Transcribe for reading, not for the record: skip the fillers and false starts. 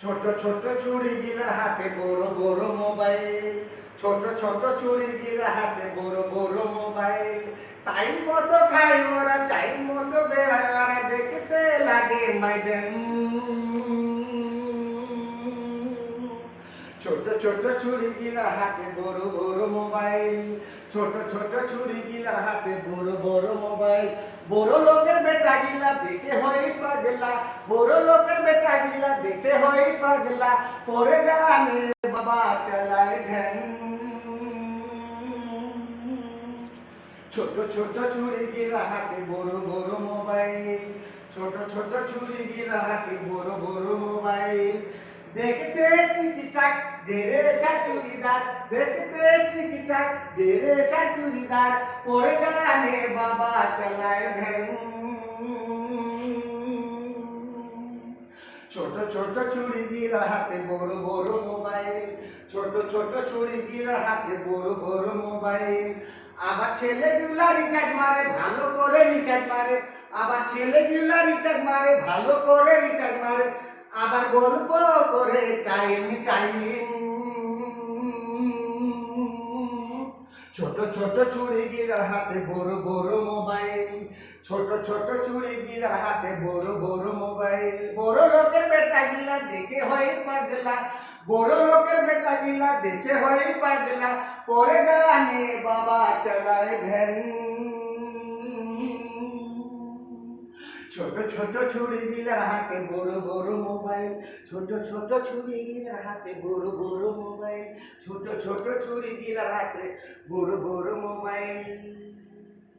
ছোট ছোট ছুরি গিলার হাতে বড় বড় মোবাইল, ছোট ছোট ছুরি গিলার হাতে বড় বড় মোবাইল। টাইম মতো খাই ওরা, টাইম মতো বেড়ায় ওরা, দেখতে লাগে মাইডেন। ছোট ছোট ছুরি গিলার হাতে বড় বড় মোবাইল, ছোট ছোট ছুরি গিলার হাতে বড় বড় মোবাইল। বড় লোকের বেটা গিলা দেখে হই পাগলা, বড় লোকের বেটা গিলা দেখে হই পাগলা, পরে গানে বাবা চালায় ভ্যান। ছোট ছোট ছুরি গিলা হাতে বড় বড় মোবাইল, ছোট ছোট ছুরি গিলা হাতে বড় বড় মোবাইল। দেখতে চিকিচাক দেরে সা চুড়িদার, দেখতে চিকিচাক দেরে সা চুড়িদার, পরে গানে বাবা চালায় ভ্যান। ছোট ছোট ছুরি গিরা হাতে বড় বড় মোবাইল, ছোট ছোট ছুরি গিরা হাতে বড় বড় মোবাইল। আবার ছেলেগুলা রিচার্জ মারে ভালো করে রিচার্জ মারে, আবার ছেলেগুলা রিচার্জ মারে ভালো করে রিচার্জ মারে, আবার গল্প করে টাইম টাইম। ছোট ছোট ছুরি গিরা হাতে বড় বড় মোবাইল, ছোট ছোট ছুরি গিরা হাতে বড় বড় মোবাইল। বড় লোকের বেটা গিলা দেখে হয় পাগলা, বড় লোকের বেটা গিলা দেখে হয় পাগলা, পরে গানে বাবা চালায় ভ্যান। ছোট ছোট ছুরি গিলার হাতে বড় বড় মোবাইল, ছোট ছোট ছুরি গিলার হাতে বড় বড় মোবাইল, ছোট ছোট ছুরি গিলার হাতে বড় বড় মোবাইল।